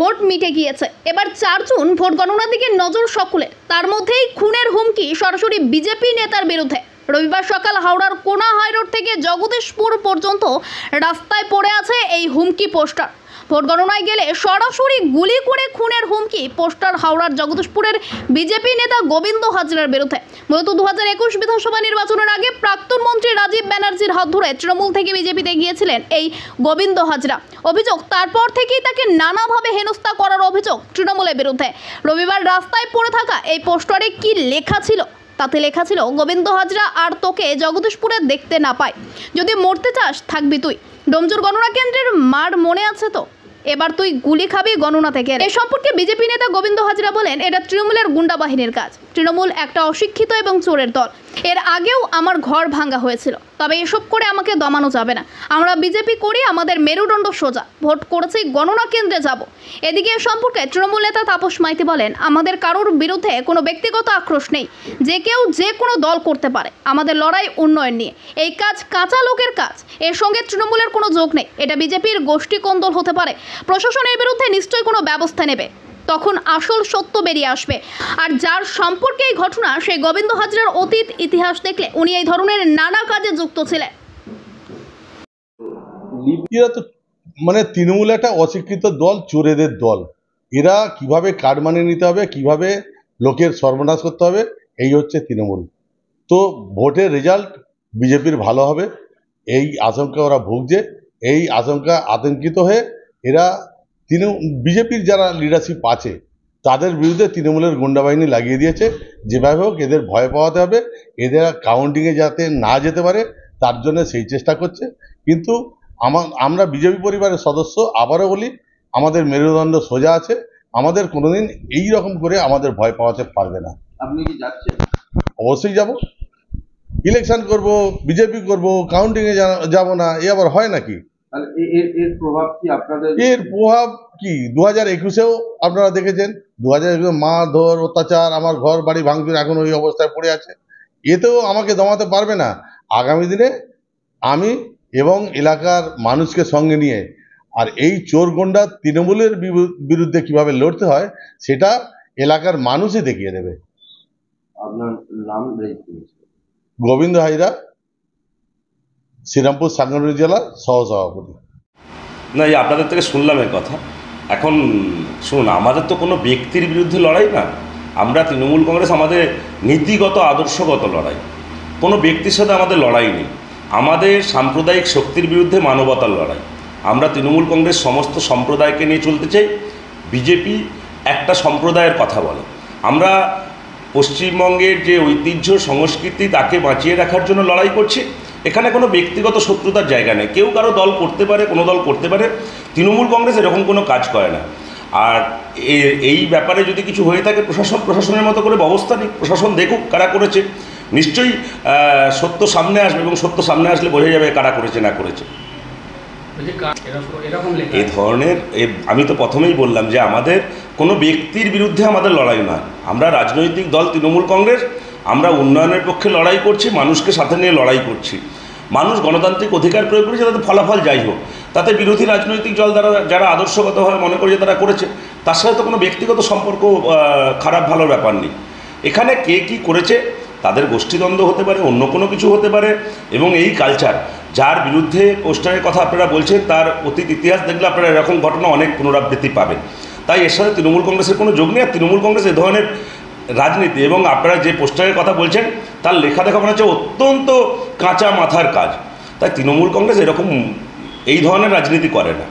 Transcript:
Vote মিটে গিয়েছে। এবার 4 জুন ভোট গণনার দিকে নজর সকলের। তার মধ্যেই খুনের হুমকি সরাসরি বিজেপি নেতার বিরুদ্ধে। রবিবার সকাল হাওড়ার কোনা হাইরোড থেকে জগদীশপুর পর্যন্ত রাস্তায় পড়ে আছে এই হুমকি পোস্টার। ভোট গণনায় গেলে সরাসরি গুলি করে খুনের হুমকি পোস্টার হাওড়ার জগদীশপুরের বিজেপি নেতা গোবিন্দ হাজরার বিরুদ্ধে। মূলত 2021 বিধানসভা নির্বাচনের আগে প্রাক্তন মন্ত্রী রাজীব ব্যানার্জির হাত ধরে তৃণমূল থেকে বিজেপিতে গিয়েছিলেন এই গোবিন্দ হাজরা। অভিযোগ, তারপর থেকেই তাকে নানাভাবে হেনস্থা করার অভিযোগ তৃণমূলের বিরুদ্ধে। রবিবার রাস্তায় পড়ে থাকা এই পোস্টারে কি লেখা ছিল? তাতে লেখা ছিল, গোবিন্দ হাজরা আর তোকে জগদীশপুরে দেখতে না পাই, যদি মরতে চাস থাকবি তুই। ডোমজুর গণনা কেন্দ্রের মার মনে আছে তো? এবার তুই গুলি খাবি গণনা থেকে। এই সম্পর্কে বিজেপি নেতা গোবিন্দ হাজরা বলেন, এটা তৃণমূলের গুন্ডা বাহিনীর কাজ। তৃণমূল একটা অশিক্ষিত এবং চোরের দল। এর আগেও আমার ঘর ভাঙা হয়েছিল, তবে এসব করে আমাকে দমানো যাবে না। আমরা বিজেপি করি, আমাদের মেরুদণ্ড সোজা। ভোট করেছি, গণনা কেন্দ্রে যাব। এদিকে এ সম্পর্কে তৃণমূল নেতা তাপস মাইতি বলেন, আমাদের কারোর বিরুদ্ধে কোনো ব্যক্তিগত আক্রোশ নেই। যে কেউ যে কোনো দল করতে পারে। আমাদের লড়াই উন্নয়ন নিয়ে। এই কাজ কাঁচা লোকের কাজ। এর সঙ্গে তৃণমূলের কোনো যোগ নেই। এটা বিজেপির গোষ্ঠী কোন্দল হতে পারে। প্রশাসনের বিরুদ্ধে নিশ্চয়ই কোনো ব্যবস্থা নেবে, তখন আসল সত্য বেরিয়ে আসবে। আর যার সম্পর্কে এই ঘটনা, সেই গোবিন্দ হাজরার অতীত ইতিহাস দেখলে উনি এই ধরনের নানা কাজে যুক্ত ছিলেন। এরা তো মানে তৃণমূল একটা অশিক্ষিত দল, চোরেদের দল। এরা কিভাবে কার্ড মানিয়ে নিতে হবে, কিভাবে লোকের সর্বনাশ করতে হবে, এই হচ্ছে তৃণমূল। তো ভোটের রেজাল্ট বিজেপির ভালো হবে এই আশঙ্কা ওরা ভুগছে। এই আশঙ্কা আতঙ্কিত হয়ে এরা বিজেপির যারা লিডারশিপ আছে তাদের বিরুদ্ধে তৃণমূলের গুন্ডা বাহিনী লাগিয়ে দিয়েছে। যেভাবে হোক এদের ভয় পাওয়াতে হবে, এদের কাউন্টিংয়ে যাতে না যেতে পারে তার জন্য সেই চেষ্টা করছে। কিন্তু আমরা বিজেপি পরিবারের সদস্য, আবারও বলি, আমাদের মেরুদণ্ড সোজা আছে। আমাদের কোনোদিন এই রকম করে আমাদের ভয় পাওয়াতে পারবে না। আপনি কি যাচ্ছেন? অবশ্যই যাব। ইলেকশন করব, বিজেপি করব, কাউন্টিংয়ে যাব না, এ আবার হয় নাকি? এর প্রভাব কি আপনাদের? এর প্রভাব কি 2021-এও আপনারা দেখেছেন। 2021 মারধর, অত্যাচার, আমার ঘর বাড়ি ভাঙচুর, এখন ওই অবস্থায় পড়ে আছে। এতেও আমাকে দমাতে পারবে না। আগামী দিনে আমি এবং এলাকার মানুষকে সঙ্গে নিয়ে আর এই চোর গন্ডা তৃণমূলের বিরুদ্ধে কিভাবে লড়তে হয় সেটা এলাকার মানুষই দেখিয়ে দেবে। আপনার নাম? গোবিন্দ হাজরা, শ্রীরামপুর সাংগঠনিক জেলার সহসভাপতি। না, এই আপনাদের থেকে শুনলাম এই কথা। এখন শুনুন, আমাদের তো কোনো ব্যক্তির বিরুদ্ধে লড়াই না। আমরা তৃণমূল কংগ্রেস আমাদের নীতিগত আদর্শগত লড়াই। কোনো ব্যক্তির সাথে আমাদের লড়াই নেই। আমাদের সাম্প্রদায়িক শক্তির বিরুদ্ধে মানবতার লড়াই। আমরা তৃণমূল কংগ্রেস সমস্ত সম্প্রদায়কে নিয়ে চলতে চাই। বিজেপি একটা সম্প্রদায়ের কথা বলে। আমরা পশ্চিমবঙ্গের যে ঐতিহ্য সংস্কৃতি তাকে বাঁচিয়ে রাখার জন্য লড়াই করছি। এখানে কোনো ব্যক্তিগত শত্রুতার জায়গা নেই। কেউ কারো দল করতে পারে, কোনো দল করতে পারে। তৃণমূল কংগ্রেস এরকম কোনো কাজ করে না। আর এই ব্যাপারে যদি কিছু হয়ে থাকে, প্রশাসনের মতো করে ব্যবস্থা নিক। প্রশাসন দেখুক কারা করেছে। নিশ্চয়ই সত্য সামনে আসবে এবং সত্য সামনে আসলে বোঝা যাবে কারা করেছে না করেছে। এই ধরনের আমি তো প্রথমেই বললাম যে আমাদের কোনো ব্যক্তির বিরুদ্ধে আমাদের লড়াই নয়। আমরা রাজনৈতিক দল তৃণমূল কংগ্রেস, আমরা উন্নয়নের পক্ষে লড়াই করছি, মানুষকে সাথে নিয়ে লড়াই করছি। মানুষ গণতান্ত্রিক অধিকার প্রয়োগ করেছে, তাতে ফলাফল যাই হোক। তাতে বিরোধী রাজনৈতিক দল যারা আদর্শগতভাবে মনে করে যে তারা করেছে, তার সাথে তো কোনো ব্যক্তিগত সম্পর্ক খারাপ ভালোর ব্যাপার নেই। এখানে কে কী করেছে তাদের গোষ্ঠীদ্বন্দ্ব হতে পারে, অন্য কোনো কিছু হতে পারে। এবং এই কালচার, যার বিরুদ্ধে পোস্টারের কথা আপনারা বলছেন, তার অতীত ইতিহাস দেখলে আপনারা এরকম ঘটনা অনেক পুনরাবৃত্তি পাবেন। তাই এর সাথে তৃণমূল কংগ্রেসের কোনো যোগ নেই। আর তৃণমূল কংগ্রেস এ ধরনের রাজনীতি এবং আপনারা যে পোস্টারের কথা বলছেন তার লেখা দেখা মনে হচ্ছে অত্যন্ত কাঁচা মাথার কাজ। তাই তৃণমূল কংগ্রেস এরকম এই ধরনের রাজনীতি করে না।